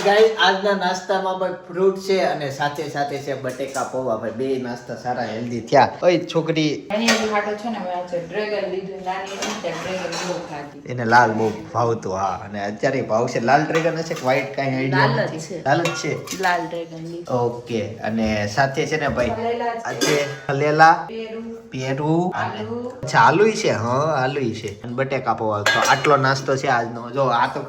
Guys આજના નાસ્તામાં પણ ફ્રૂટ છે અને સાથે સાથે છે બટેકા પૌવા. ભાઈ બે નાસ્તા સારા હેલ્ધી થયા. ઓય છોકરી એને લાલ બહુ ભાવતું. હા, અને અત્યારે ભાવ છે લાલ ડ્રેગન છે કે વ્હાઈટ કઈ આઈડિયા નથી. લાલ જ છે. લાલ ડ્રેગન. ઓકે. અને સાથે છે ને ભાઈ આજે લેલા પેરુ અચ્છા આલુય છે. હા આલુય છે અને બટેકા પૌવા. તો આટલો નાસ્તો છે આજનો. જો આ તો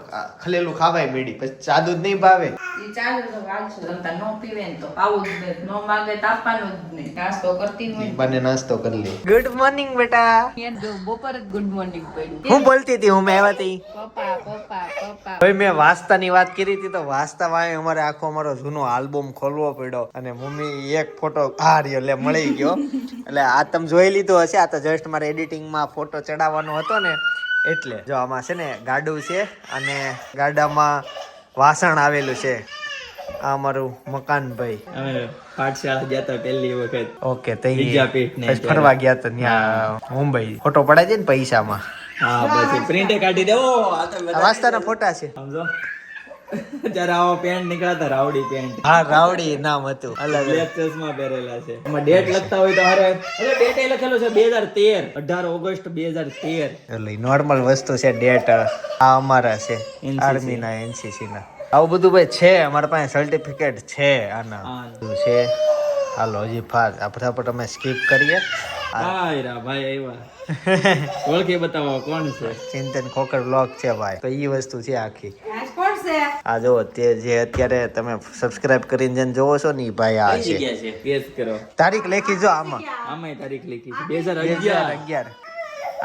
ખલેલું ખાવાય બેડી પછી ચાદુ જ નહીં ભાવે. ઈ ચાલુ તો વાલશે તમતા નો પીવે ને તો આવું જ ને નો માંગે તો આપવાનું જ નહીં. નાસ્તો કરતી હોય બને નાસ્તો કરી લે. ગુડ મોર્નિંગ બેટા. યાર જો બપોર જ ગુડ મોર્નિંગ પડ્યું. હું બોલતી હતી હું આવ્યા હતી. પપ્પા ભાઈ મેં વાસ્તાની વાત કરી હતી તો વાસ્તા વાય અમારે આખો અમારો જૂનો આલ્બમ ખોલવો પડ્યો અને મમ્મી એક ફોટો આ રહ્યો એટલે મળી ગયો. એટલે આ તમે જોઈ લીધો હશે. આ તો જસ્ટ મારે એડિટિંગમાં ફોટો ચડાવવાનો હતો ને એટલે. જો આમાં છે ને ગાડું છે અને ગાડામાં વાસણ આવેલું છે. આ અમારું મકાન ભાઈ. અમે પાઠશાળા ગયા હતા પહેલી વખત. ઓકે તઈ વિદ્યાપીઠ ને ફરવા ગયા હતા ત્યાં મુંબઈ. ફોટો પડાય છે ને પૈસામાં. હા પછી પ્રિન્ટ કાઢી દેવો. આ તો આ વાસ્તાના ફોટા છે. સમજો ત્યારે આવો પેન્ટ નીકળાતા રાવડી પેન્ટ. હા રાવડી નામ હતું. અલગ બ્લેક ચશ્મા પહેરેલા છે. એમાં ડેટ લખતા હોય તો હારે ડેટ એ લખેલો છે 2013 18 ઓગસ્ટ 2013. એટલે નોર્મલ વસ્તુ છે ડેટ. આ અમારા છે આર્મી ના એનસીસી ના. આવું બધું ભાઈ છે અમારા પાસે. સર્ટિફિકેટ છે આના બધું છે. હાલો હજી ફાસ્ટ આ ફટાફટ અમે સ્કીપ કરીએ. હાય રા ભાઈ આવ્યા. ઓળખી બતાવો કોણ છે. ચિંતન ખોકર બ્લોગ છે ભાઈ. તો ઈ વસ્તુ છે આખી. કોણ છે આ જો તે જે અત્યારે તમે સબસ્ક્રાઇબ કરીને જેને જોવો છો ને ઈ ભાઈ આ છે. ગેસ કરો. તારીખ લખી જો આમાં. આમાંય તારીખ લખી છે 2011. 2011.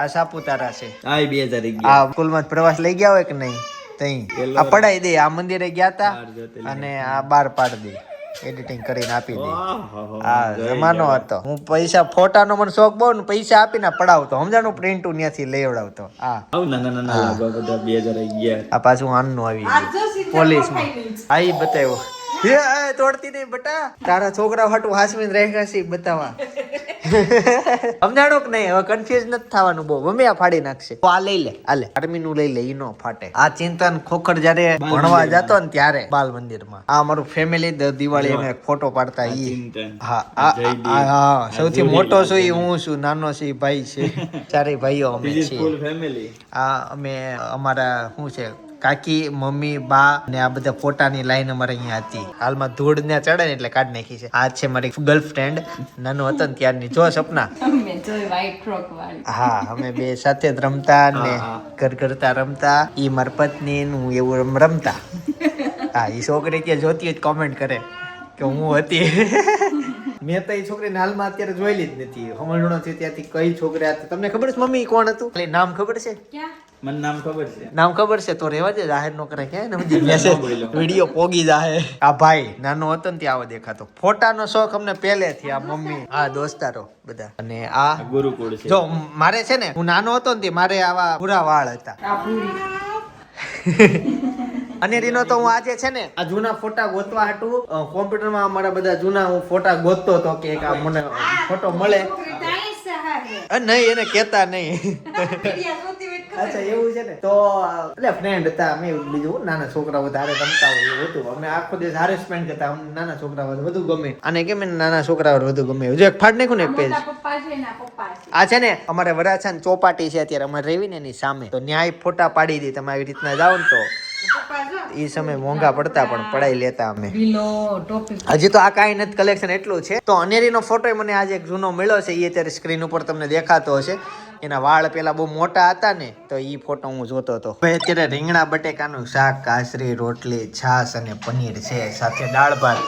આ સાપુતારા છે. હાય 2011. આ સ્કૂલમાં પ્રવાસ લઈ ગયા હોય કે નહીં તઈ આ પડાઈ દે. આ મંદિરે ગયા તા અને આ બાર પાડી દે. એડિટિંગ કરીને આપી દે. આ જમાનો હતો. હું પૈસા ફોટાનો મને શોખ બહુ ને પૈસા આપીને પડાવતો. સમજાણું પ્રિન્ટુ ત્યાંથી લેવડાવતો. હા આવ ના લાગો બધા 2011. આ પાછું આનનું આવી ગયું પોલીસમાં. આ ઈ બતાવ્યો. હે તોડતી નહીં બટા. તારા છોકરા હાટું હાસવીને રહ્યા છે બતાવવા. સમજાણો કે નહીં. હવે કન્ફ્યુઝ નથી થવાનું બહુ. મમ્મી આ ફાડી નાખશે. તો આ લઈ લે. આલે આર્મી નું લઈ લે. ઈ નો ફાટે. આ ચિંતન ખોખર જયારે ભણવા જતો ને ત્યારે બાલ મંદિરમાં. આ અમારું ફેમિલી દિવાળી અમે ફોટો પાડતા. ઈ હા હા સૌથી મોટો છું ઈ હું છું. નાનો છે ઈ ભાઈ છે. ચારે ભાઈઓ અમે છીએ. ફેમિલી. આ અમે અમારા શું છે કાકી મમ્મી બા ને આ બધા ફોટાની લાઈન અમારે અહીંયા હતી. હાલમાં ધૂળ ને ચડે ને એટલે કાઢી નાખી છે. આ છે મારી ગર્લફ્રેન્ડ. નાનો હતો ને ત્યારની. જો સપના. અમે જોઈ વ્હાઈટ ફ્રોક વાળી. હા અમે બે સાથે જ રમતા ને ઘર કરતા રમતા. ઈ મારી પત્ની હું એવું રમતા. હા ઈ છોકરી કે જોતી હોય કોમેન્ટ કરે કે હું હતી. મેં તો એ છોકરીને હાલમાં અત્યારે જોયેલી જ નથી. હમણાં છે ત્યાંથી કઈ છોકરી હતી તમને ખબર છે મમ્મી કોણ હતું? નામ ખબર છે? મને નામ ખબર છે. નામ ખબર છે તો રેવા દે. જાહેર નો કરે કે વિડીયો પોગી જાહે. આ ભાઈ નાનો હતો ને ત્યાં આવો દેખાતો. ફોટાનો શોખ અમને પહેલેથી. આ મમ્મી આ દોસ્તારો બધા. અને આ ગુરુકુળ છે. જો મારે છે ને હું નાનો હતો ને મારે આવા પૂરા વાળ હતા. અને રીનો તો હું આજે છે ને આ જૂના ફોટા ગોતવા હાટું કોમ્પ્યુટરમાં અમારા બધા જૂના હું ફોટા ગોતતો હતો કે એક આ મને ફોટો મળે. નહીં એને કેતા નહીં. અચ્છા એવું છે ને. તો એટલે ફ્રેન્ડ હતા અમે. બીજું નાના છોકરાઓ વધારે રમતા હોય એવું હતું. અમે આખો દિવસ હારે સ્પેન્ડ કરતા. અમને નાના છોકરાઓ વધુ ગમે. અને કેમ નાના છોકરાઓ વધુ ગમે. જો એક ફાડ નાખ્યું ને એક પેજ. આ છે ને અમારે વરાછા ની ચોપાટી છે અત્યારે અમારે રેવી ને એની સામે. તો ન્યાય ફોટા પાડી દી. તમે આવી રીતના જાઓ ને તો એ સમય મોંઘા પડતા પણ પડાઈ લેતા અમે. હજી તો આ કાંઈ નથી કલેક્શન એટલું છે. તો અનેરીનો ફોટો મને આજે એક જૂનો મળ્યો છે. એ અત્યારે સ્ક્રીન ઉપર તમને દેખાતો હશે. એના વાળ પેલા બહુ મોટા હતા ને તો ઈ ફોટો હું જોતો હતો. અત્યારે રીંગણા બટેકાનું શાક કાસરી રોટલી છાશ અને પનીર છે સાથે દાળ ભાત.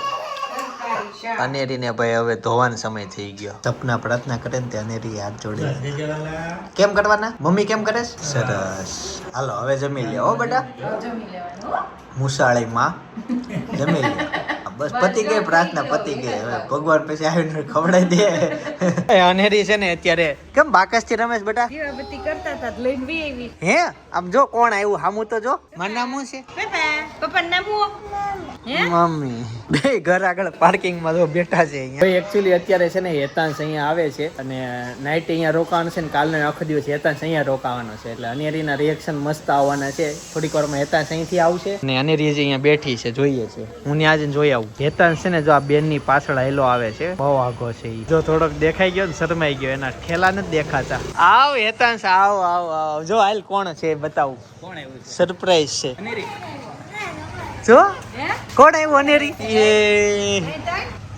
અનેરીને ભાઈ હવે ધોવાનો સમય થઈ ગયો. સપના પ્રાર્થના કરે ને તે અનેરી હાથ જોડે. કેમ કરવાના મમ્મી કેમ કરે? સરસ. હાલો હવે જમી લે હો બેટા. મુસાળીમાં જમી લે. બસ પતી ગઈ પ્રાર્થના, પતી ગઈ. હવે ભગવાન પછી આવીને ખવડાવી દે. અનેરી છે ને અત્યારે કેમ બાકસ થી રમેશ બેટા? દીવાબત્તી કરતા હતા લઈને વી આવી. હે આમ જો કોણ આવ્યું હામું તો જો. મારું નામ શું છે? પપ્પા નામ મમ્મી. બે ઘર આગળ પાર્કિંગ માં જો બેઠા છે અહીંયા. ભાઈ એકચ્યુઅલી અત્યારે છે ને હેતાંશ અહીંયા આવે છે અને નાઇટ અહીંયા રોકાવાનું છે ને કાલનો આખો દિવસ હેતાંશ અહીંયા રોકાવાનો છે એટલે અનેરીના રિએક્શન મસ્ત આવવાના છે. થોડીક વારમાં હેતાંશ અહીંથી આવશે અને અનેરી જે અહીંયા બેઠી છે જોઈએ છે. હું ત્યાં જઈને જોઈ આવું. હેતાંશ છે ને જો આ બેન ની પાછળ હેલો આવે છે, બહુ આગો છે ઈ. જો થોડોક દેખાઈ ગયો ને શરમાઈ ગયો, એના ઠેલા નથી દેખાતા. આવ હેતાંશ આવ આવ આવ. જો હાલ કોણ છે બતાવું. કોણ આવ્યું? સરપ્રાઈઝ છે. અનેરી જો કોણ આવ્યું અનેરી?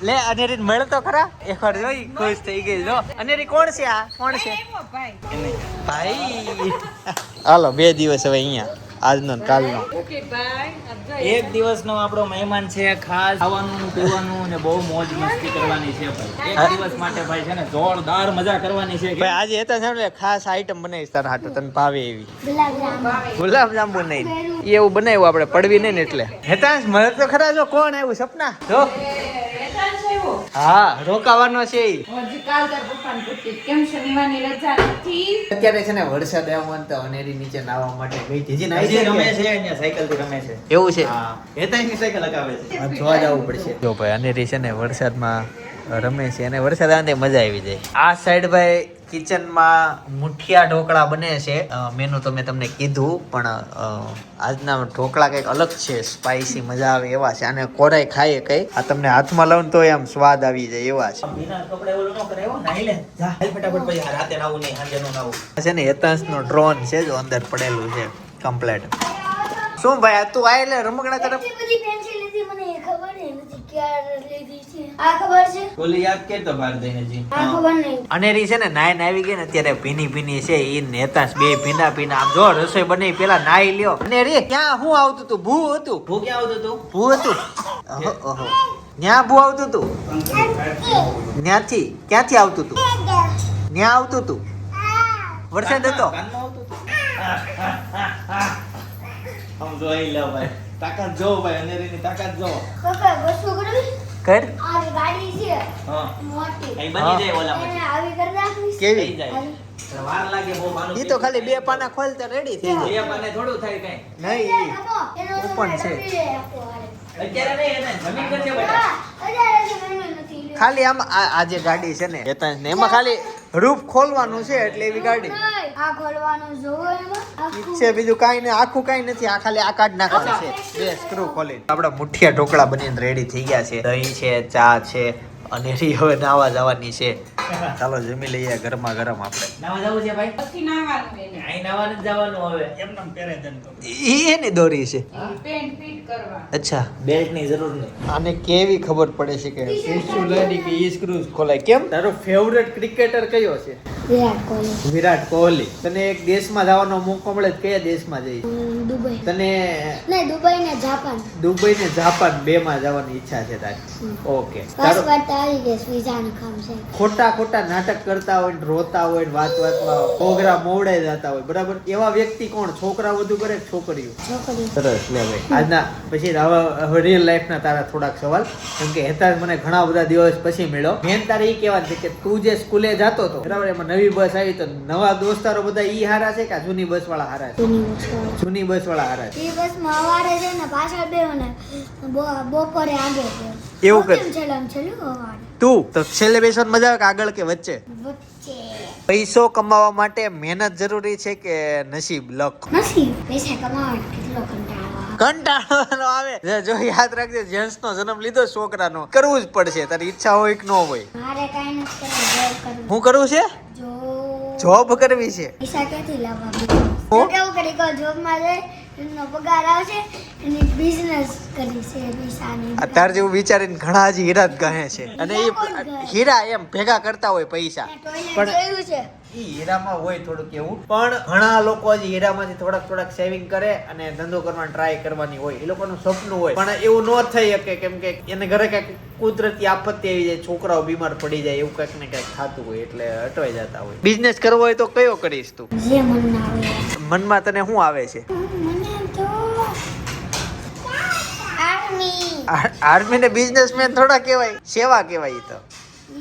લે અનેરી મળે તો ખરા એકવાર જોઈ ખુશ થઈ ગઈ. જો અનેરી કોણ છે? આ કોણ છે? ભાઈ હાલો 2 દિવસ હવે અહીંયા, આજનો ને કાલનો. Okay bye. એક દિવસનો આપણો મહેમાન છે. ખાસ ખાવાનું પીવાનું ને બહુ મોજ મસ્તી કરવાની છે ભાઈ. એક દિવસ માટે ભાઈ છે ને જોરદાર મજા કરવાની છે. ભાઈ આજે હતા સાંભળે ખાસ આઈટમ બનાવીશ તારા હાટુ, તને ભાવે એવી. ગુલાબ જાંબુ નહીં એવું બનાવ્યું આપણે પડવી નહીં ને એટલે. હેતાંશ મળે તો ખરા. જો કોણ આવ્યું? સપના જો. હા રોકાવાનો છે ઈ. હજી કાલ તાર પપ્પાને પૂછતી કેમ શનિવારની રજા નથી. અત્યારે છે ને વરસાદ આવ્યો ને તો અનેરી નીચે નાહવા માટે ગઈ હતી. હજી નાહી હજી છે રમે કે? છે અહીંયા સાયકલ થી રમે છે. એવું છે. હા હેતાંશની સાયકલ લગાવે છે. આ જોવા જવું પડશે. જો ભાઈ અનેરી છે ને વરસાદમાં રમે છે અને વરસાદ આવે મજા આવી જાય. આ સાઈડ ભાઈ કિચનમાં મુઠિયા ઢોકળા બને છે. મેનુ તો મેં તમને કીધું પણ આજના ઢોકળા કંઈક અલગ છે, સ્પાઈસી મજા આવે એવા છે. અને કોરાઈ ખાઈએ કઈ આ તમને હાથમાં લઉં તો આમ સ્વાદ આવી જાય એવા છે. બીના કપડા ઓલું ન કરાયો નાઈ લે જા હાલ ફટાફટ ભાઈ. રાતે નાવું નહીં, સાંજે નો નાવું. છે ને હેતાંશનો ડ્રોન છે જો અંદર પડેલું છે કમ્પ્લેટ. શું ભાઈ આ તું આય લે રમકડા તરફ. બધી પેન્સિલ લીધી મને ખબર નથી ક્યારે લીધી છે. આ ખબર છે? ઓલી યાદ કર તો બહાર દઈને જી. આ ખબર નહીં. અનેરી છે ને નાઈન આવી ગઈ ને અત્યારે ભીની ભીની છે. ઈ ને હેતાંશ બે ભીના ભીના. આમ જો રસોઈ બની પેલા નાઈ લ્યો. અનેરી ક્યાં હું આવતું તું? ભૂ હતું? ભૂ ક્યાં આવતું તું? ભૂ હતું? ઓહો ઓહો ન્યા ભૂ આવતું તું? ન્યાથી ક્યાંથી આવતું તું? ન્યા આવતું તું? વરસાદ હતો? કાનમાં આવતું તું? આમ જોઈ લે ભાઈ. તાકાત જો ભાઈ, અનેરીની તાકાત જો. પપ્પા વસ્તુ કરવી? કર. આ ગાડી છે હા મોટી. અહીં બની જાય ઓલામાં. એને આવી કરી નાખવી. કેવી? થઈ જાય. વાર લાગે બહુ માનું. ઈ તો ખાલી 2 પાના ખોલતા રેડી થઈ જાય. બે પાને થોડું થાય કઈ. નહીં એનો તો ઓપન છે. રમી લે આપો હારે. અત્યારે નહીં એને જમીન કરજે બેટા. અત્યારે તો રમી નથી લે. ખાલી આમ આ જે ગાડી છે ને હેતાંશ ને એમાં ખાલી રૂફ ખોલવાનું છે એટલે એવી ગાડી નહીં. આ ખોલવાનું જોવો એમાં. આખું. છે. બીજું કાંઈ નહીં, આખું કાંઈ નથી. આ ખાલી આ કાઢ નાખવાનું છે. 2 સ્ક્રૂ ખોલી આપડા મુઠિયા ઢોકળા બનીને રેડી થઈ ગયા છે. દહીં છે, ચા છે અને હવે નાવા જવાની છે. ચાલો જમી લઈએ ગરમા ગરમ આપણે. નાવા જવું છે ભાઈ? પછી નાવાનું એને. અહીં નાવાનું જ જવાનું હવે. એમ નામ પહેરે ધંધો. ઈ એની દોરી છે. પેન્ટ ફિટ કરવા. અચ્છા બેલ્ટની જરૂર નહીં. આને કેવી ખબર પડે છે કે સ્ક્રૂ લઈને કે ઈ સ્ક્રૂ ખોલાય? કેમ? તારો ફેવરેટ ક્રિકેટર કયો છે? વિરાટ કોહલી. વિરાટ કોહલી. તને એક દેશમાં જવાનો મોકો મળે તો કયા દેશમાં જઈશ? દુબઈ. તને નહીં દુબઈ ને જાપાન. દુબઈ ને જાપાન 2 માં જવાની ઈચ્છા છે તારી? ઓકે. પાસપોર્ટ આવી ગયો વિઝાનું કામ છે. ખોટા ખોટા નાટક કરતા હોય ને રોતા હોય ને વાત વાતમાં પ્રોગ્રામ મોવડાઈ જતા હોય બરાબર, એવા વ્યક્તિ કોણ? છોકરા વધુ કરે કે છોકરીઓ? છોકરી. સરસ. લે ભાઈ આજના પછી હવે રિયલ લાઈફ ના તારા થોડાક સવાલ. કેમ કે હેતાંશ મને ઘણા બધા દિવસ પછી મળ્યો. મેન તારે ઈ કહેવાનું છે કે તું જે સ્કૂલે જાતો હતો બરાબર, એમાં નવી બસ આવી તો નવા દોસ્તારો બધા ઈ હારા છે કે જૂની બસ વાળા હારા છે? જૂની બસ વાળા હારા છે. એ બસમાં સવારે છે ને પાછળ બેહો ને બપોરે આગળ બેહો. એવું કર. છેલ્લે છેલ્લું સવારે તું તો છેલ્લે બેસવાનું મજા આવે કે આગળ કે વચ્ચે? વચ્ચે. પૈસો કમાવા માટે મહેનત જરૂરી છે કે નસીબ લક? નથી પૈસા કમાવાનો કેટલો કંટાળો આવે. કંટાળવાનો આવે. જો યાદ રાખજે જેન્ટ્સ નો જન્મ લીધો છોકરાનો કરવું જ પડશે. તારી ઈચ્છા હોય કે ન હોય. મારે કાંઈ નથી કરવું. જોબ કરવું. હું કરવું છે? જોબ કરવી છે. પૈસા ક્યાંથી લાવવા? હો? તો કેવું કરી કહો જોબમાં જાય એનો પગાર આવશે અને બિઝનેસ કરી છે પૈસાની. આ તાર જેવું વિચારીને ઘણા હજી હીરા જ ગહે છે અને એ હીરા એમ ભેગા કરતા હોય પૈસા ટોયલેટ પણ જોયું છે. ઈ હીરામાં હોય થોડુંક એવું. પણ ઘણા લોકો હજી હીરામાંથી થોડાક સેવિંગ કરે અને ધંધો કરવાનો ટ્રાય કરવાની હોય. એ લોકોનું સપનું હોય પણ એવું ન થઈ શકે કેમ કે એને ઘરે કઈક કુદરતી આપત્તિ આવી જાય, છોકરાઓ બીમાર પડી જાય, એવું કઈક ને કઈક થતું હોય એટલે અટવાઈ જતા હોય. બિઝનેસ કરવો હોય તો કયો કરીશ તું? જે મનમાં આવે. મનમાં તને શું આવે છે? મને તો આર્મી આર્મી ને બિઝનેસમેન થોડા કહેવાય, સેવા કહેવાય ઈ તો.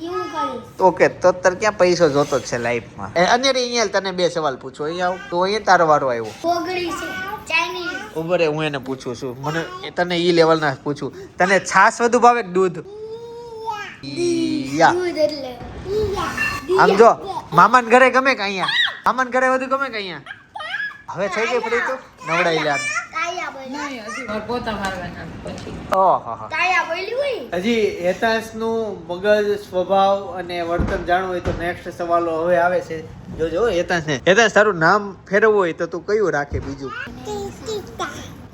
હું કરીશ. ઓકે, તો તાર ક્યાં પૈસો જોતો જ છે લાઈફમાં. અને અહીંયા તને 2 સવાલ પૂછું. અહીંયા આવ તો અહીંયા તારો વારો આવ્યો. કોગળી છે ચાઇનીઝ. ઉભો રે, હું એને પૂછું છું. મને તને ઈ લેવલ ના પૂછું. તને છાશ વધુ ભાવે કે દૂધ? યા દૂધ એટલે આમ જો, મામાને ઘરે ગમે કે અહીંયા? મામાને ઘરે વધુ ગમે કે અહીંયા? હવે થઈ ગઈ ફરી તો નવડાઈ લે. કાયા બોલી. નહીં, હજી મારે પોતા મારવાના પછી. ઓહો હો. કાયા બોલી હોય. હજી હેતાંશનું મગજ, સ્વભાવ અને વર્તન જાણવું હોય તો નેક્સ્ટ સવાલો હવે આવે છે. જોજો હેતાંશ ને. હેતાંશ તારું નામ ફેરવવું હોય તો તું કયું રાખે? બીજું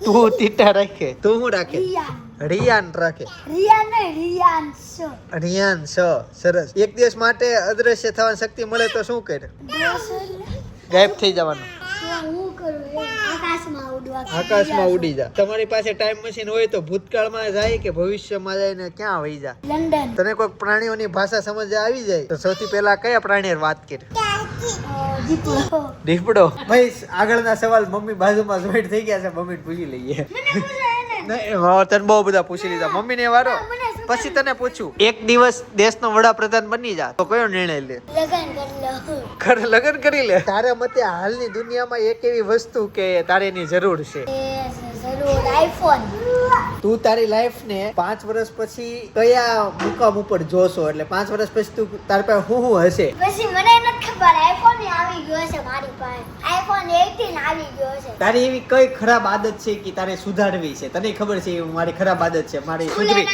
તું તીટા રાખે. તું શું રાખે? રિયાન. રિયાન રાખે. રિયાન નહીં, રિયાન છો. રિયાન સરસ. એક દિવસ માટે અદ્રશ્ય થવાની શક્તિ મળે તો શું કરે? ગાયબ થઈ જવાનું. હું કરું એમ. આકાશમાં ઉડવા. આકાશમાં ઉડી જા. તમારી પાસે ટાઈમ મશીન હોય તો ભૂતકાળમાં જાય કે ભવિષ્યમાં જાય ને ક્યાં વહી જા? લંડન. તને કોઈ પ્રાણીઓની ભાષા સમજ આવી જાય તો સૌથી પહેલા કયા પ્રાણીએ વાત કરી? દીપડો. દીપડો. ભાઈ આગળના સવાલ મમ્મી બાજુમાં જોઈન્ટ થઈ ગયા છે, મમ્મીને પૂછી લઈએ. મને પૂછાય ને. નહીં, તને બહુ બધા પૂછી લીધા. મમ્મીને વારો. પછી તને પૂછું, એક દિવસ દેશનો વડાપ્રધાન બની જા તો કયો નિર્ણય લે? લગન કરી લે. તારે મતે હાલની દુનિયામાં એક એવી વસ્તુ કે તારે એની જરૂર છે? જરૂર આઈફોન. તું તારી લાઈફ ને 5 વર્ષ પછી કયા મુકામ ઉપર જોશો? એટલે 5 વર્ષ પછી તું તારી પાસે શું હશે? પછી મને નથી ખબર. આઈફોન આવી ગયો છે મારી પાસે. આઈફોન 18 આવી ગયો છે. તારી એવી કઈ ખરાબ આદત છે કે તારે સુધારવી છે? તને ખબર છે મારી ખરાબ આદત છે, મારી સુધરી.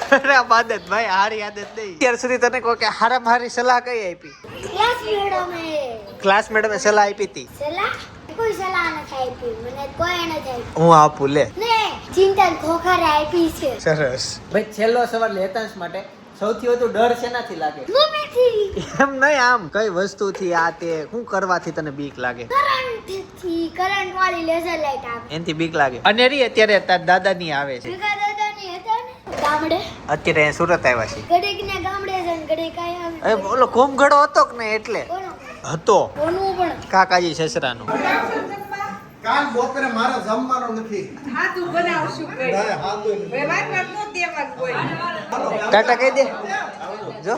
ખરાબ આદત ભાઈ, હારી આદત નહીં. અત્યાર સુધી તને કહો કે હારામાં હારી સલાહ કઈ આપી? ક્લાસ મેડમે સલાહ આપી હતી? સલાહ કોઈ સલાહ નથી આપી મને. કોઈ નથી આપી. હું આપું લે. ને ચિંતન ખોખર આપી છે. સરસ. ભાઈ છેલ્લો સવાલ હેતાંશ માટે. સૌથી વધુ ડર શેનાથી લાગે? મમ્મીથી. એમ નહીં, આમ કઈ વસ્તુથી, આ તે શું કરવાથી તને બીક લાગે? કરંટથી. કરંટ વાળી લેઝર લાઈટ આવે. એનથી બીક લાગે. અને રી અત્યારે તાર દાદાની આવે છે. ભેગા દાદાની હતા ને ગામડે. અત્યારે અહીંયા સુરત આવ્યા છે. ગડેક ને ગામડે છે ને ગડેક આયા આવે. એ બોલો કોમગડો હતો કે ને એટલે કોનો? હતો કોનું પણ. કાકાજી સસરાનો. કાલ બપોરે મારે જમવાનો નથી. હા, તું બનાવશું કઈ. ભાઈ વાત વાત નો દેવા કોઈ. ટાટા કહી દે. જો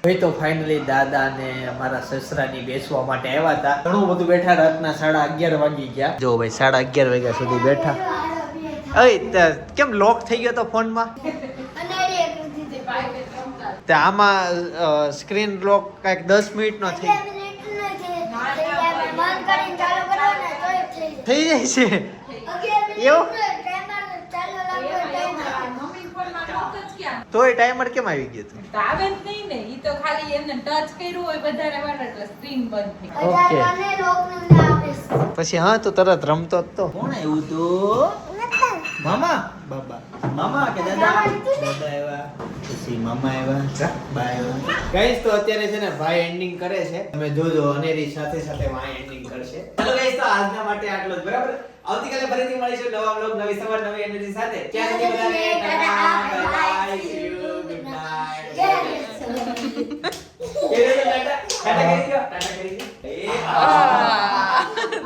ભાઈ તો ફાઇનલી દાદા ને મારા સસરાની બેસવા માટે આવ્યા હતા. ઘણું બધું બેઠા. રાતના 11:30 વાગી ગયા. જો ભાઈ 11:30 વાગ્યા સુધી બેઠા. અય કેમ લોક થઈ ગયો તો ફોનમાં? અને એક દીધી. તે આમાં સ્ક્રીન લોક કઈક 10 મિનિટનો થઈ 2 મિનિટ નો છે. બંધ કરીને ચાલુ કરો ને તોય થઈ જાય. જાય છે. 11 મિનિટ એવું? ટાઈમર ચાલુ રાખો ટાઈમર. મમ્મી ફોનમાં લોક જ ક્યાં? તોય ટાઈમર કેમ આવી ગયો તું? તો આવે જ નહીં ને. ઈ તો ખાલી એમને ટચ કર્યું હોય વધારે વાર એટલે સ્ક્રીન બંધ થઈ. Okay. 18 ને લોક ને આપે. પછી હા તું તરત રમતો જ તો. કોણ આવ્યું તું? મામા? બાબા. મામા કે દાદા? દાદા આવ્યા. પછી મામા આવ્યા. બા આવ્યા. ગાઈસ તો અત્યારે છે ને ભાઈ એન્ડિંગ કરે છે. તમે જોજો અનેરી સાથે સાથે ભાઈ એન્ડિંગ કરશે. ચલો ગાઈસ તો આજના માટે આટલું જ, બરાબર. આવતીકાલે ફરીથી મળીશું નવા વ્લોગ, નવી સવાર, નવી એનર્જી સાથે. ત્યાં સુધી બધાને tata, bye, see you, good night. Tata કરી દો. ટાટા કરી દો.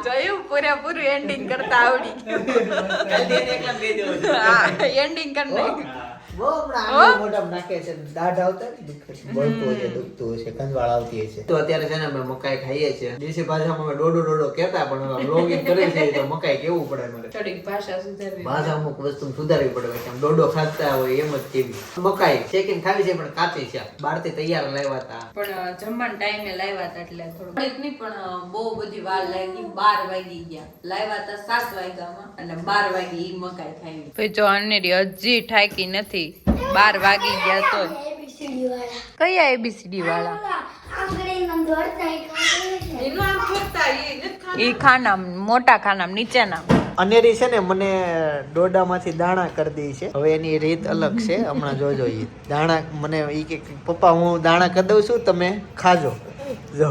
જોયું, પૂરેપૂરું એન્ડિંગ કરતા આવડી જલ્દી એને એકલા કહી દેવું છે. ગયું. એન્ડિંગ કરી નાખ્યું. બહુ હમણાં આંગળી મોઢામાં નાખે છે, દાઢ આવતા ને દુખે છે, બળતું હોય છે, દુખતું હોય છે, કંજવાળ આવતી હોય છે. તો અત્યારે છે ને અમે મકાઈ ખાઈએ છીએ. દેશી ભાષામાં અમે ડોડો કહેતા, પણ હવે vlogging કરીએ છીએ તો મકાઈ કેવું પડે મારે. થોડીક ભાષા સુધારવી. ભાષા અમુક વસ્તુ સુધારવી પડે છે. આમ ડોડો ખાતા હોય એમ જ કેવી. મકાઈ શેકીને ખાવી છે પણ કાચી છે. બહારથી તૈયાર લાવ્યા હતા. પણ જમવાના ટાઈમે લાવ્યા હતા એટલે થોડું નહીં, પણ બહુ બધી વાર લાગી. 12 વાગી ગયા. લાવ્યા હતા 7 વાગ્યામાં અને 12 વાગે ઈ મકાઈ ખાઈ. ભાઈ જો અનેરી હજી ઠાકી નથી. 12 વાગી ગયા તો ABCD વાળા. કયા ABCD વાળા? આંગળીમાં દોડતા ઈ ખાના મોટા ખાના નીચેના. અનેરી છે ને મને ડોડામાંથી દાણા કરી દે છે. હવે એની રીત અલગ છે, હમણાં જોજો. ઈ દાણા મને ઈ કે પપ્પા હું દાણા કરી દઉં છું, તમે ખાજો. જો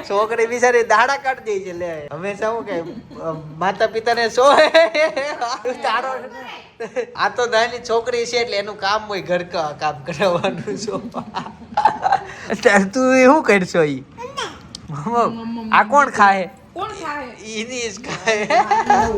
છોકરી બિચારી દાડા કાઢી દે છે. લે હંમેશા હું કે માતા પિતાને શો તારો આ તો નાની છોકરી છે એટલે એનું કામ હોય ઘર કામ કરાવવાનું. શું તું શું કરશો? ઈ આ કોણ ખાય કોણ ખાય ઈની જ ખાય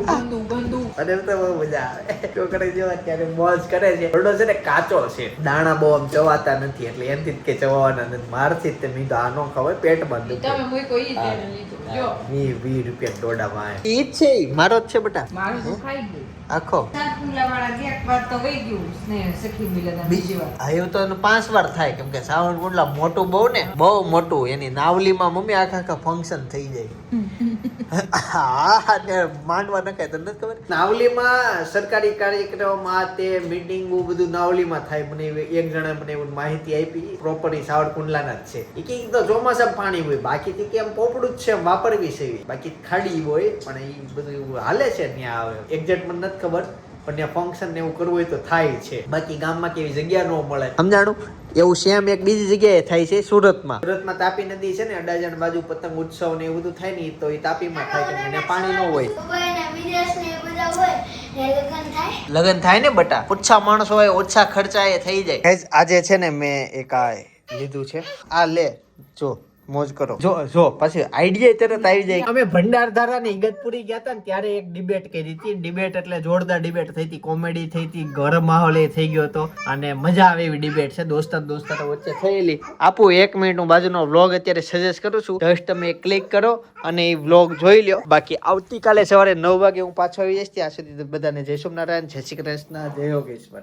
ગંદુ ગંદુ અને એમ તો બહુ મજા આવે છોકરા જેવા ત્યારે મોજ કરે છે ઓરડો છે ને કાચો છે દાણા બહુ આમ ચવાતા નથી એટલે એમથી જ કે ચવાવાના નથી મારથી જ તે મી તો આનો ખબર પેટમાં દુખે તમે મૂકો ઈ તેને લીધું જો 20 દોડામાં ઈ જ છે ઈ મારો જ છે બેટા મારું તો ખાઈ ગયું આખો સાતપુલા વાળા એક વાર તો વહી ગયું સ્નેહ સખી મિલન બીજી વાર આ એવું તો એનું 5 વાર થાય કેમ કે શ્રાવણ કુંડલા મોટું બહુ ને બહુ મોટું એની નાવલીમાં મમ્મી આખા ફંક્શન થઈ જાય હા ને માંડવા નખાય તને નથી ખબર નાવલીમાં સરકારી કાર્યક્રમમાં તે મીટિંગો બધું નાવલીમાં થાય મને એક જણા મને એવું માહિતી આપી પ્રોપર સાવડ કુંડલાના જ છે એ કે તો ચોમાસામાં પાણી હોય બાકીથી કેમ પોપડું જ છે વાપરવી છે બાકી ખાડી હોય પણ એ બધું એવું હાલે છે ત્યાં આવે એક્ઝેક્ટ મને નથી ખબર પણ ત્યાં ફંક્શન ને એવું કરવું હોય તો થાય છે બાકી ગામમાં કેવી જગ્યા ન મળે સમજાણું એવું સેમ એક બીજી જગ્યાએ થાય છે સુરતમાં તાપી નદી છે ને અડાજણ બાજુ પતંગ ઉત્સવ ને એવું બધું થાય ને તો એ તાપીમાં થાય કેમ કે ત્યાં પાણી ન હોય દુબઈના વિદેશ ને એ બધા હોય ને લગ્ન થાય લગન થાય ને બટા ઓછા માણસો હોય ઓછા ખર્ચાએ થઈ જાય આજે છે ને મેં એક આ લીધું છે આ લે જો મોજ કરો જો પછી આઈડિયા તરત આવી જાય અમે ભંડારધારા ને ઇગતપુરી ગયા હતા ને ત્યારે એક ડિબેટ કરી હતી ડિબેટ એટલે જોરદાર ડિબેટ થઈ હતી કોમેડી થઈ હતી ગરમ માહોલ એ થઈ ગયો હતો અને મજા આવે એવી ડિબેટ છે દોસ્તાર વચ્ચે થયેલી આપું 1 મિનિટ હું બાજુનો વ્લોગ અત્યારે સજેસ્ટ કરું છું જસ્ટ તમે ક્લિક કરો અને એ વ્લોગ જોઈ લ્યો બાકી આવતીકાલે સવારે 9 વાગે હું પાછો આવી જઈશ ત્યાં સુધી બધાને જય સોમનારાયણ જય શ્રી કૃષ્ણ જય યોગેશ્વર